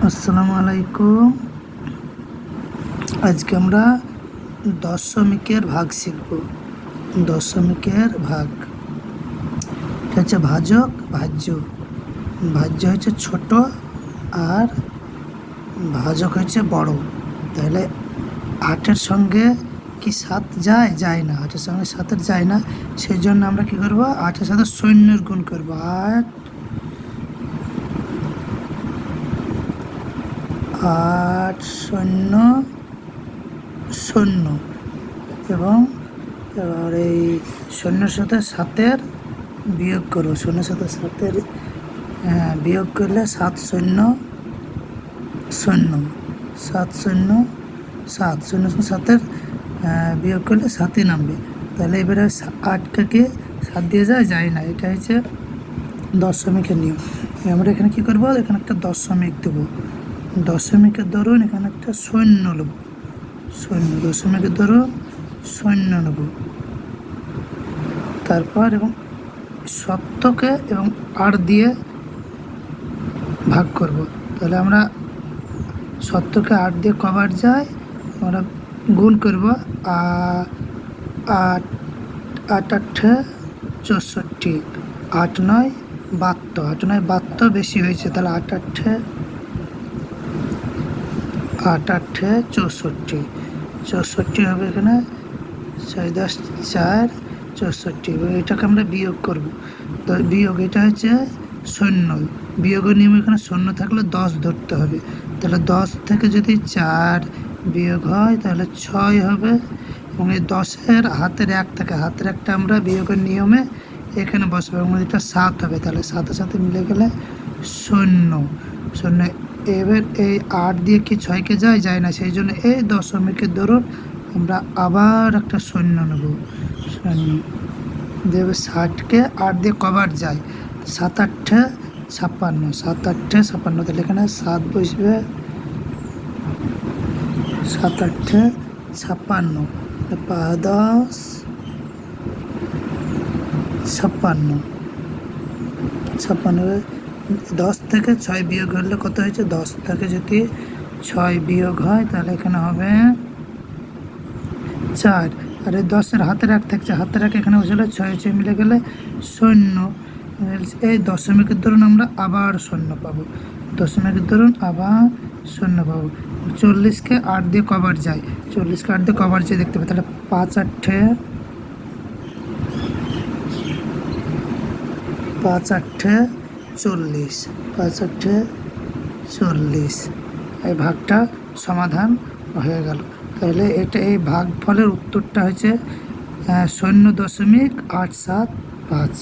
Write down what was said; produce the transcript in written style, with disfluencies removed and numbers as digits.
আসসালামু আলাইকুম। আজকে আমরা দশমিকের ভাগ শিখব। দশমিকের ভাগ এটা হচ্ছে ভাজক, ভাজ্য। ভাজ্য হচ্ছে ছোট আর ভাজক হচ্ছে বড়। তাহলে 8-এর সঙ্গে কি 7 যায়? যায় না। 8-এর সঙ্গে 7 যায় না, সেই জন্য আমরা কি করব? 8-এর সাথে শূন্যের গুণ করব। 8 শূন্য শূন্য এবং এবার এই শূন্যের সাথে 7-এর বিয়োগ করবো। শূন্যের সাথে 7-এর বিয়োগ করলে 7 শূন্য শূন্য, 7 শূন্য 7, 7-এর বিয়োগ করলে 7ই নামবে। তাহলে এবারে 8-কে 7 দিয়ে যায় না। এটা হচ্ছে দশমিকের নিয়ম। আমরা এখানে কি করবো? এখানে একটা দশমিক দেবো। দশমিকের ধরুন এখানে একটা শূন্য নেব। শূন্য দশমিকের ধরুন শূন্য নেব। তারপর এবং সত্যকে এবং 8 দিয়ে ভাগ করব। তাহলে আমরা সত্যকে 8 দিয়ে কবার যায় আমরা গুণ করব। 8 8 8 64, 8 9 72, 8 9 72 বেশি হয়েছে। তাহলে 8 8 64, 64 হবে এখানে। 6 10 4 64 এবং এটাকে আমরা বিয়োগ করব। তো বিয়োগ এটা হচ্ছে শূন্য। বিয়োগের নিয়ম এখানে শূন্য থাকলে 10 ধরতে হবে। তাহলে 10 থেকে যদি 4 বিয়োগ হয় তাহলে 6 হবে এবং এই 10-এর হাতের 1 থাকে। হাতের 1টা আমরা বিয়োগের নিয়মে এখানে বসবো এবং এটা 7 হবে। তাহলে 7-এর সাথে মিলে গেলে শূন্য শূন্য। এবার এই 8 দিয়ে কি 6-কে যায় না, সেই জন্য এই দশমিকের ধরুন আমরা আবার একটা শূন্য নেব। শূন্য দেবে। 60-কে 8 দিয়ে কবার যায়? 7 8 56, 7 8 56। তাহলে এখানে 7 বসবে। 7 8 56, 10 56 56। 10 থেকে 6 বিয়োগ হলে কত হয়েছে? 10 থেকে যদি 6 বিয়োগ হয় তাহলে এখানে হবে 4। আর এই 10-এর হাতের 1 থাকছে। হাতের 1 এখানে বসলে 6 মিলে গেলে শূন্য। এই দশমিকের ধরুন আমরা আবার শূন্য পাবো। দশমিকের ধরুন আবার শূন্য পাবো। 40-কে 8 দিয়ে কবার যায়? 40-কে 8 দিয়ে কবার যায় দেখতে পাবো। তাহলে 5 8 5 8 40, 5 8 40। এই ভাগটা সমাধান হয়ে গেল। তাহলে এটা এই ভাগফলের উত্তরটা হচ্ছে 0.875।